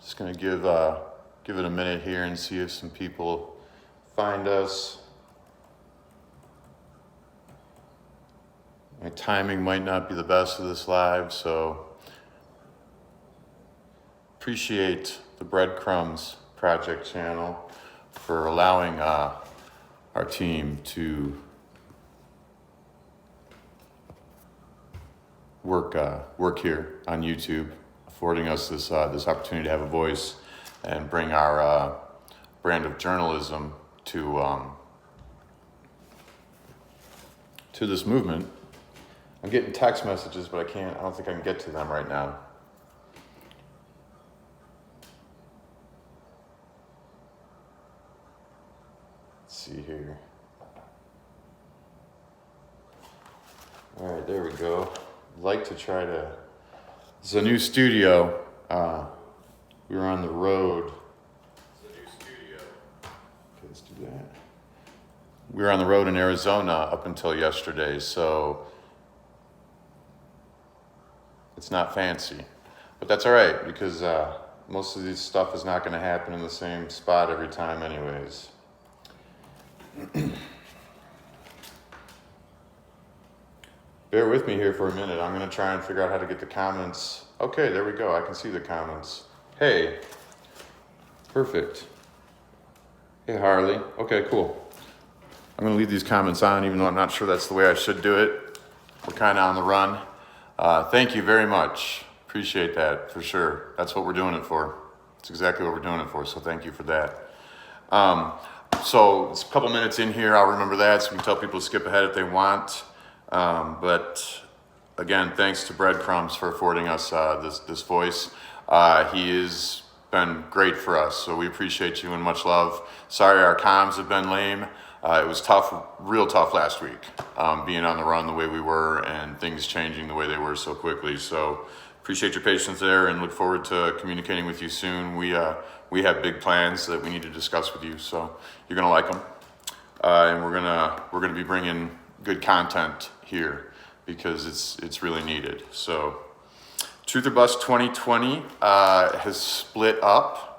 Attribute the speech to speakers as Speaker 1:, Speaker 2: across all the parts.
Speaker 1: Just gonna give it a minute here and see if some people find us. My timing might not be the best of this live, so appreciate the Breadcrumbs Project channel for allowing our team to work here on YouTube, affording us this opportunity to have a voice and bring our brand of journalism to this movement. I'm getting text messages, but I don't think I can get to them right now. Let's see here. All right, there we go. I'd like to try to, it's a new studio. We were on the road. It's a new studio. Okay, let's do that. We were on the road in Arizona up until yesterday, so it's not fancy, but that's all right because most of this stuff is not going to happen in the same spot every time anyways. Bear with me here for a minute. I'm going to try and figure out how to get the comments. Okay, there we go. I can see the comments. Hey, perfect. Hey, Harley. Okay, cool. I'm going to leave these comments on even though I'm not sure that's the way I should do it. We're kind of on the run. Thank you very much. Appreciate that for sure. That's what we're doing it for. It's exactly what we're doing it for. So thank you for that. So it's a couple minutes in here. I'll remember that so we can tell people to skip ahead if they want. But again, thanks to Breadcrumbs for affording us this voice. He has been great for us. So we appreciate you and much love. Sorry our comms have been lame. It was tough, real tough last week, being on the run the way we were and things changing the way they were so quickly. So appreciate your patience there and look forward to communicating with you soon. We have big plans that we need to discuss with you, so you're gonna like them, and we're gonna be bringing good content here because it's really needed. So Truth or Bust 2020 has split up.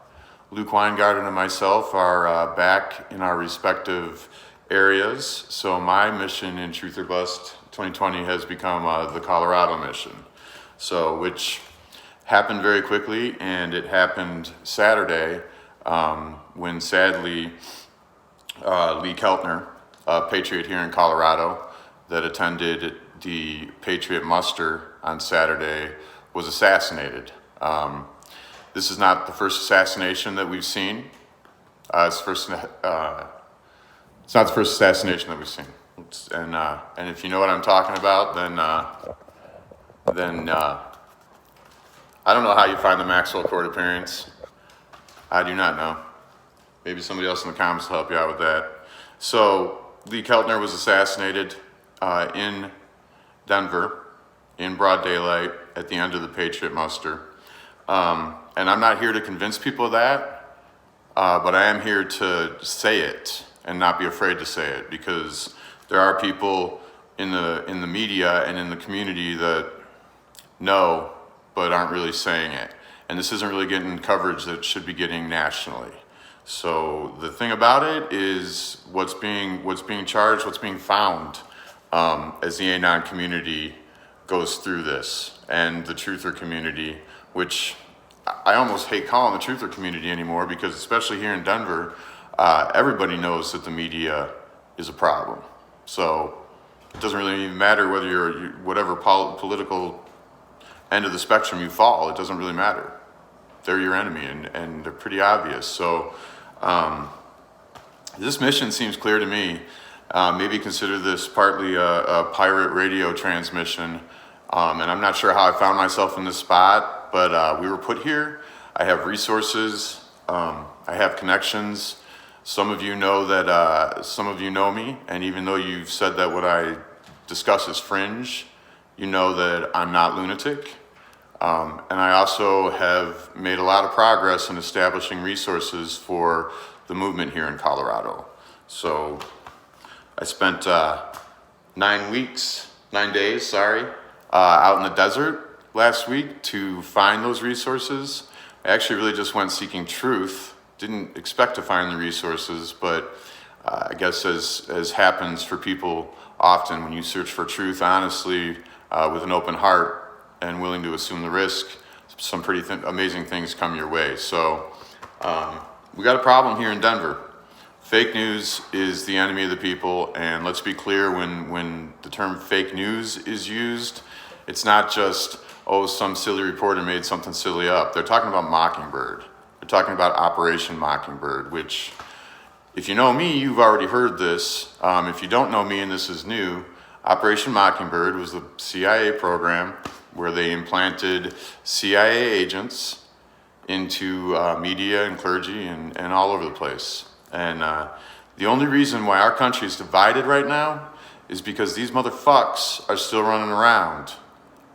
Speaker 1: Luke Weingarten and myself are back in our respective areas. So my mission in Truth or Bust 2020 has become the Colorado mission. So which happened very quickly, and it happened Saturday when sadly Lee Keltner, a patriot here in Colorado that attended the Patriot muster on Saturday, was assassinated. This is not the first assassination that we've seen. It's not the first assassination that we've seen. And if you know what I'm talking about, then I don't know how you find the Maxwell Court appearance. I do not know. Maybe somebody else in the comments will help you out with that. So Lee Keltner was assassinated in Denver in broad daylight at the end of the Patriot muster. And I'm not here to convince people of that, but I am here to say it and not be afraid to say it, because there are people in the media and in the community that know but aren't really saying it. And this isn't really getting coverage that it should be getting nationally. So the thing about it is what's being charged, what's being found as the Anon community goes through this, and the truther community, which I almost hate calling the truther community anymore, because especially here in Denver, everybody knows that the media is a problem. So it doesn't really even matter whether you're whatever political end of the spectrum you fall, it doesn't really matter. They're your enemy, and they're pretty obvious. So this mission seems clear to me. Maybe consider this partly a pirate radio transmission. And I'm not sure how I found myself in this spot, but we were put here. I have resources. I have connections. Some of you know that, some of you know me, and even though you've said that what I discuss is fringe, you know that I'm not lunatic. And I also have made a lot of progress in establishing resources for the movement here in Colorado. So I spent 9 days, out in the desert last week to find those resources, I actually really just went seeking truth. Didn't expect to find the resources, but I guess as happens for people often, when you search for truth honestly, with an open heart and willing to assume the risk, some pretty amazing things come your way. So we got a problem here in Denver. Fake news is the enemy of the people, and let's be clear, when the term fake news is used, it's not just, oh, some silly reporter made something silly up. They're talking about Mockingbird. They're talking about Operation Mockingbird, which, if you know me, you've already heard this. If you don't know me and this is new, Operation Mockingbird was the CIA program where they implanted CIA agents into media and clergy and all over the place. And the only reason why our country is divided right now is because these motherfucks are still running around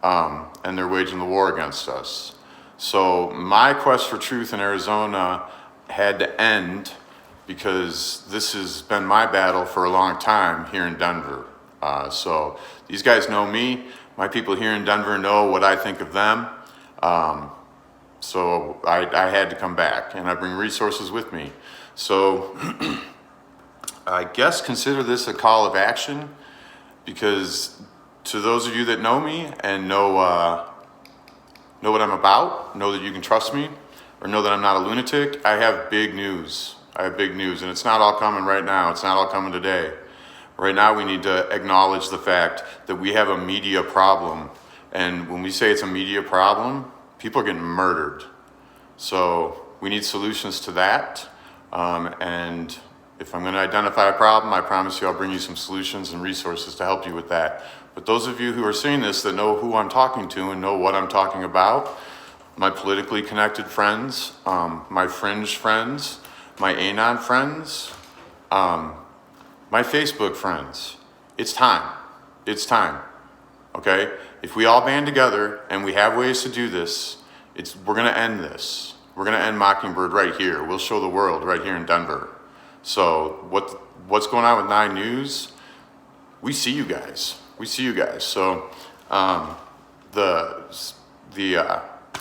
Speaker 1: and they're waging the war against us. So my quest for truth in Arizona had to end because this has been my battle for a long time here in Denver. So these guys know me. My people here in Denver know what I think of them. So I had to come back, and I bring resources with me. So I guess consider this a call of action, because to those of you that know me and know what I'm about, know that you can trust me, or know that I'm not a lunatic, I have big news. I have big news, and it's not all coming right now. It's not all coming today. Right now, we need to acknowledge the fact that we have a media problem. And when we say it's a media problem, people are getting murdered. So we need solutions to that. And if I'm going to identify a problem, I promise you I'll bring you some solutions and resources to help you with that. But those of you who are seeing this that know who I'm talking to and know what I'm talking about, my politically connected friends, my fringe friends, my Anon friends, my Facebook friends, it's time. It's time. Okay? If we all band together and we have ways to do this, we're going to end this. We're going to end Mockingbird right here. We'll show the world right here in Denver. So what's going on with 9 News? We see you guys. We see you guys. So the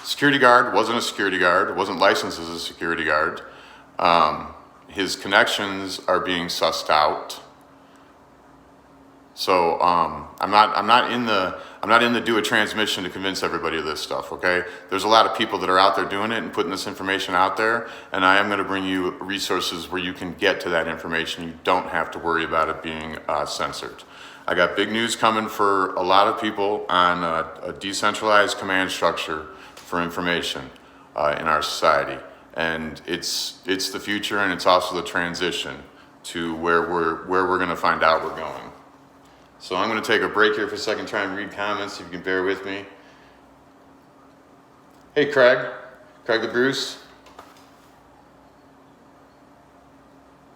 Speaker 1: security guard wasn't a security guard. Wasn't licensed as a security guard. His connections are being sussed out. So I'm not in the do a transmission to convince everybody of this stuff. Okay, there's a lot of people that are out there doing it and putting this information out there, and I am going to bring you resources where you can get to that information. You don't have to worry about it being censored. I got big news coming for a lot of people on a decentralized command structure for information in our society. And it's the future, and it's also the transition to where we're going to find out we're going. So I'm going to take a break here for a second, try and read comments, if you can bear with me. Hey, Craig the Bruce.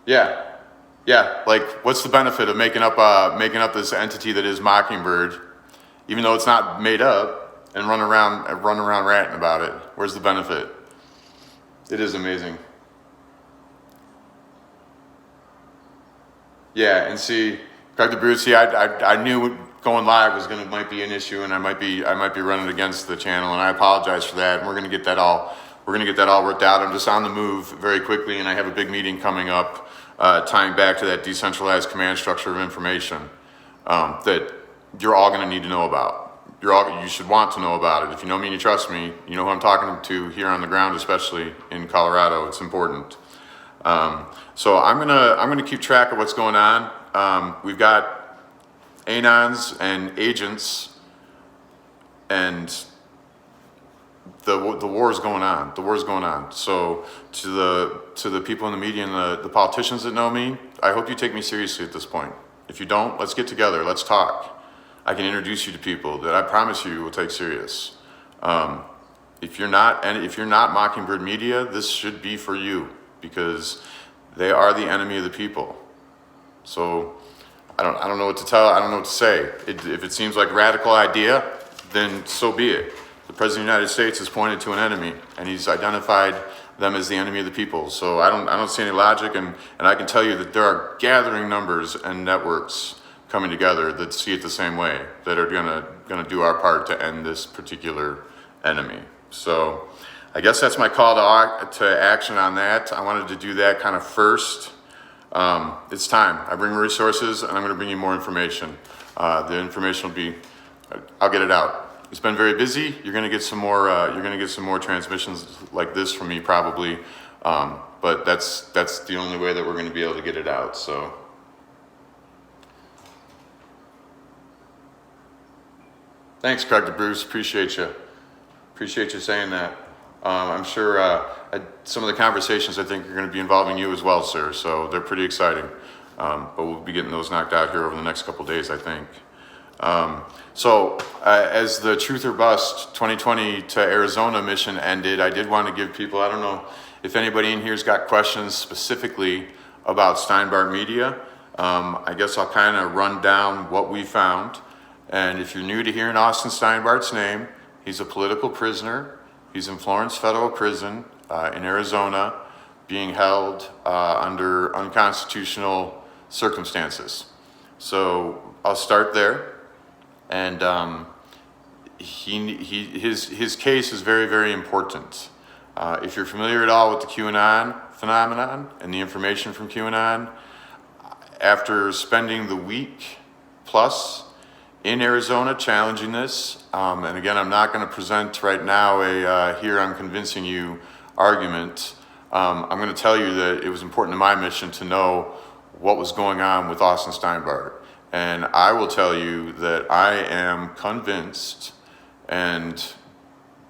Speaker 1: Yeah, like, what's the benefit of making up this entity that is Mockingbird, even though it's not made up, and run around ranting about it? Where's the benefit? It is amazing. Yeah, and see, Craig the Bruce, I knew going live might be an issue, and I might be running against the channel, and I apologize for that. And we're gonna get that all worked out. I'm just on the move very quickly, and I have a big meeting coming up, tying back to that decentralized command structure of information that you're all gonna need to know about. You should want to know about it. If you know me and you trust me, you know who I'm talking to here on the ground, especially in Colorado. It's important. So I'm gonna keep track of what's going on. We've got Anons and agents, and the war is going on. The war is going on. So to the people in the media and the politicians that know me, I hope you take me seriously at this point. If you don't, let's get together. Let's talk. I can introduce you to people that I promise you will take serious. If you're not Mockingbird Media, this should be for you, because they are the enemy of the people. So I don't know what to tell. I don't know what to say. If it seems like a radical idea, then so be it. The President of the United States has pointed to an enemy, and he's identified them as the enemy of the people. So I don't see any logic, and I can tell you that there are gathering numbers and networks coming together that see it the same way, that are gonna do our part to end this particular enemy. So I guess that's my call to action on that. I wanted to do that kind of first. It's time. I bring resources, and I'm going to bring you more information. The information will be, I'll get it out. It's been very busy. You're going to get some more. You're going to get some more transmissions like this from me probably. But that's the only way that we're going to be able to get it out. So. Thanks, Craig to Bruce. Appreciate you. Appreciate you saying that. I'm sure some of the conversations I think are going to be involving you as well, sir. So they're pretty exciting. But we'll be getting those knocked out here over the next couple of days, I think. As the Truth or Bust 2020 to Arizona mission ended, I did want to give people, I don't know if anybody in here's got questions specifically about Steinbart Media. I guess I'll kind of run down what we found. And if you're new to hearing Austin Steinbart's name, he's a political prisoner. He's in Florence Federal Prison in Arizona, being held under unconstitutional circumstances. So I'll start there. And his case is very, very important. If you're familiar at all with the QAnon phenomenon and the information from QAnon, after spending the week plus in Arizona challenging this, and again, I'm not going to present right now here I'm convincing you argument. I'm going to tell you that it was important to my mission to know what was going on with Austin Steinbart. And I will tell you that I am convinced, and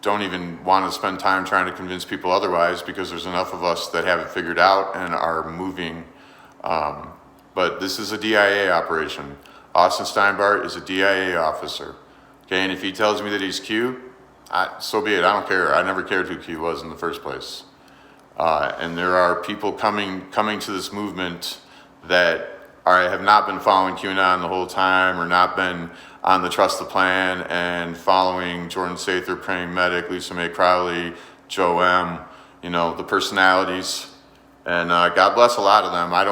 Speaker 1: don't even want to spend time trying to convince people otherwise, because there's enough of us that have it figured out and are moving. But this is a DIA operation. Austin Steinbart is a DIA officer. Okay, and if he tells me that he's Q, so be it. I don't care. I never cared who Q was in the first place. And there are people coming to this movement that have not been following QAnon the whole time, or not been on the Trust the Plan and following Jordan Sather, Praying Medic, Lisa Mae Crowley, Joe M, the personalities. And God bless a lot of them. I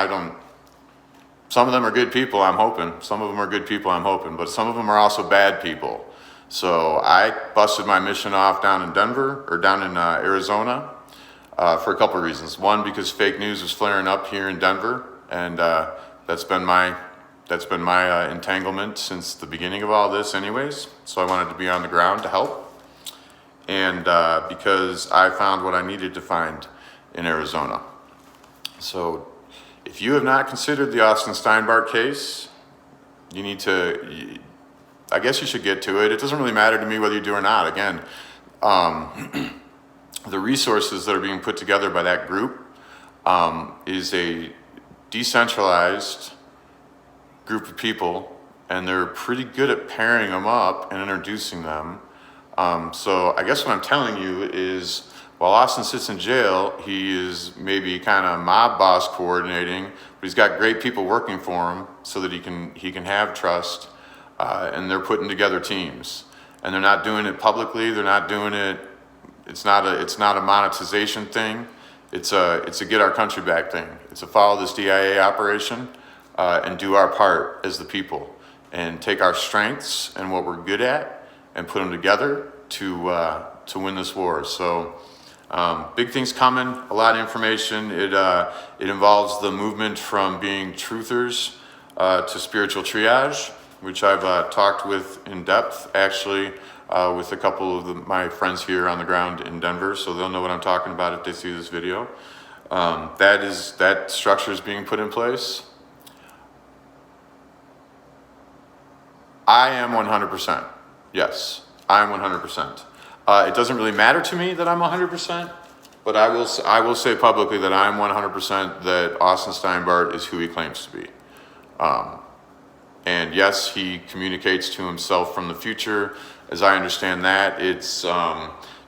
Speaker 1: don't. Some of them are good people, I'm hoping. Some of them are good people, I'm hoping. But some of them are also bad people. So I busted my mission off down in Denver, or down in Arizona, for a couple of reasons. One, because fake news was flaring up here in Denver, and that's been my entanglement since the beginning of all this anyways. So I wanted to be on the ground to help. And because I found what I needed to find in Arizona. So if you have not considered the Austin Steinbart case, you need to, I guess you should get to it. It doesn't really matter to me whether you do or not. Again, the resources that are being put together by that group is a decentralized group of people, and they're pretty good at pairing them up and introducing them. So I guess what I'm telling you is, while Austin sits in jail, he is maybe kind of mob boss coordinating, but he's got great people working for him so that he can have trust, and they're putting together teams. And they're not doing it publicly. They're not doing it. It's not a monetization thing. It's a get our country back thing. It's a follow this DIA operation and do our part as the people, and take our strengths and what we're good at and put them together to win this war. So. Big things coming, a lot of information. It involves the movement from being truthers to spiritual triage, which I've talked with in depth, actually, with a couple of my friends here on the ground in Denver, so they'll know what I'm talking about if they see this video. That structure is being put in place. I am 100%. Yes, I am 100%. It doesn't really matter to me that I'm 100%, but I will say publicly that I'm 100% that Austin Steinbart is who he claims to be. And yes, he communicates to himself from the future. As I understand that, it's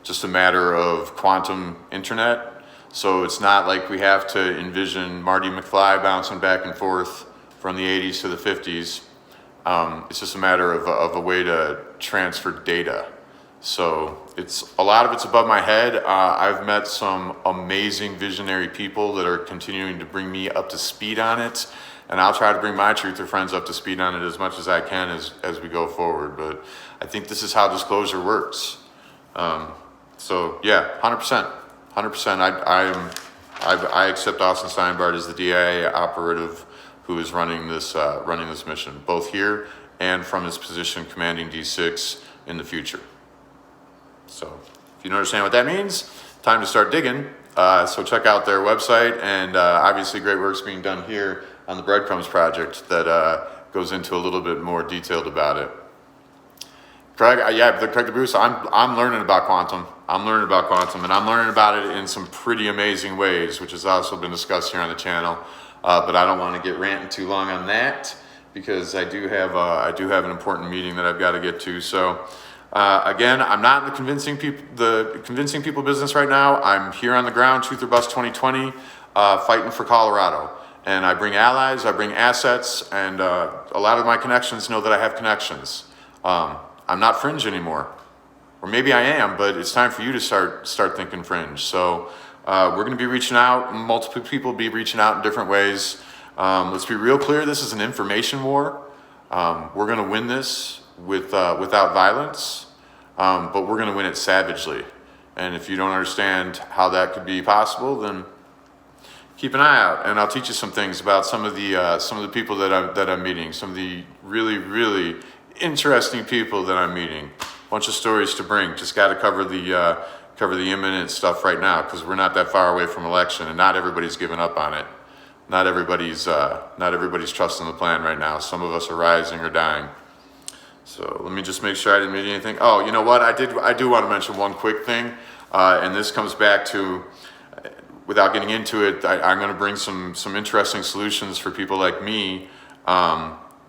Speaker 1: just a matter of quantum internet. So it's not like we have to envision Marty McFly bouncing back and forth from the 80s to the 50s. It's just a matter of a way to transfer data. So a lot of it's above my head. I've met some amazing visionary people that are continuing to bring me up to speed on it, and I'll try to bring my truther friends up to speed on it as much as I can as we go forward. But I think this is how disclosure works. So yeah, 100%, 100%. I accept Austin Steinbart as the DIA operative who is running this mission, both here and from his position commanding D6 in the future. So if you don't understand what that means, time to start digging. So check out their website, and obviously great work's being done here on the Breadcrumbs project that goes into a little bit more detailed about it. Craig, Craig DeBruce, I'm learning about quantum. I'm learning about quantum, and I'm learning about it in some pretty amazing ways, which has also been discussed here on the channel. But I don't want to get ranting too long on that because I do have an important meeting that I've got to get to. So again, I'm not in the convincing people business right now. I'm here on the ground, Truth or Bust 2020, fighting for Colorado. And I bring allies, I bring assets, and a lot of my connections know that I have connections. I'm not fringe anymore, or maybe I am, but it's time for you to start thinking fringe. So we're going to be reaching out. Multiple people will be reaching out in different ways. Let's be real clear. This is an information war. We're going to win this without violence, but we're going to win it savagely. And if you don't understand how that could be possible, then keep an eye out, and I'll teach you some things about some of the people that I'm meeting, some of the really, really interesting people that I'm meeting. Bunch of stories to bring. Just got to cover the imminent stuff right now because we're not that far away from election, and not everybody's given up on it. Not everybody's trusting the plan right now. Some of us are rising or dying. So let me just make sure I didn't miss anything. Oh, you know what? I do want to mention one quick thing, and this comes back to, without getting into it, I'm going to bring some interesting solutions for people like me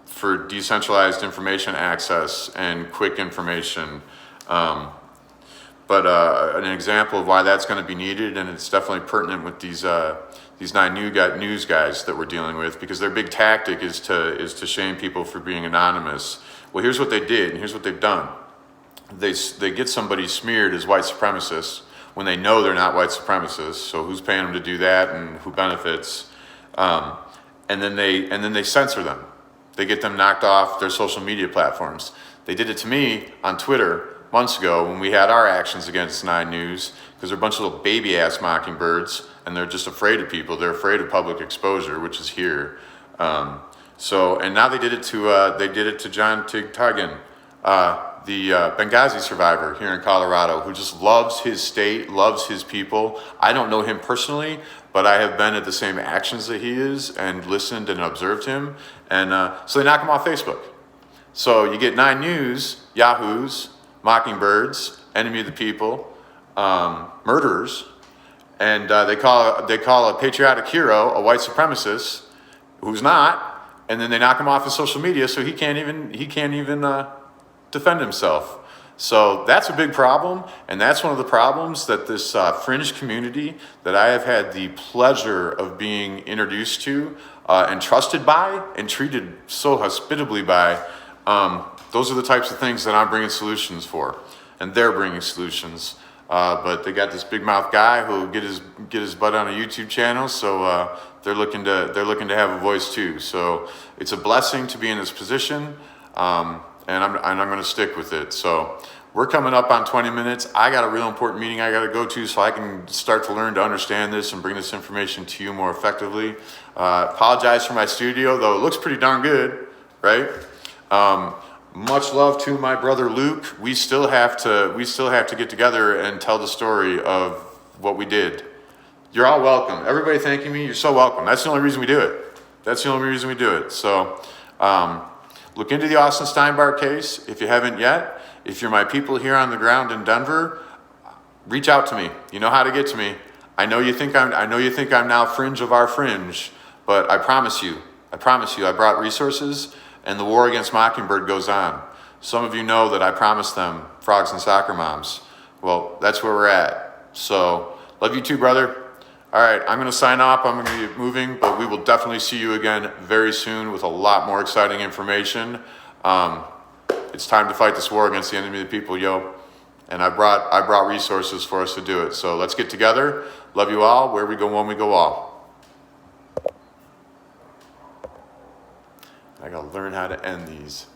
Speaker 1: for decentralized information access and quick information. But an example of why that's going to be needed, and it's definitely pertinent with these 9 news guys that we're dealing with, because their big tactic is to shame people for being anonymous. Well, here's what they did, and here's what they've done. They get somebody smeared as white supremacists when they know they're not white supremacists. So who's paying them to do that, and who benefits? And then they censor them. They get them knocked off their social media platforms. They did it to me on Twitter months ago when we had our actions against 9 News, because they're a bunch of little baby-ass mockingbirds, and they're just afraid of people. They're afraid of public exposure, which is here. And now they did it to John Tigtagan, the Benghazi survivor here in Colorado, who just loves his state, loves his people. I don't know him personally, but I have been at the same actions that he is and listened and observed him. And so they knock him off Facebook. So you get 9 News, yahoos, mockingbirds, enemy of the people, murderers, and they call a patriotic hero a white supremacist who's not, and then they knock him off his social media, so he can't even defend himself. So that's a big problem, and that's one of the problems that this fringe community that I have had the pleasure of being introduced to and trusted by and treated so hospitably by, those are the types of things that I'm bringing solutions for, and they're bringing solutions. But they got this big mouth guy who'll get his butt on a YouTube channel, so they're looking to have a voice too. So it's a blessing to be in this position. And I'm going to stick with it. So we're coming up on 20 minutes. I got a real important meeting I got to go to so I can start to learn to understand this and bring this information to you more effectively. Apologize for my studio, though it looks pretty darn good, right? Much love to my brother Luke. We still have to get together and tell the story of what we did. You're all welcome. Everybody thanking me, you're so welcome. That's the only reason we do it. So look into the Austin Steinbart case if you haven't yet. If you're my people here on the ground in Denver, reach out to me. You know how to get to me. I know you think I'm now fringe of our fringe, but I promise you, I brought resources, and the war against Mockingbird goes on. Some of you know that I promised them frogs and soccer moms. Well, that's where we're at. So, love you too, brother. All right, I'm going to sign off. I'm going to be moving, but we will definitely see you again very soon with a lot more exciting information. It's time to fight this war against the enemy of the people, yo. And I brought resources for us to do it. So let's get together. Love you all. Where we go, one we go all. I got to learn how to end these.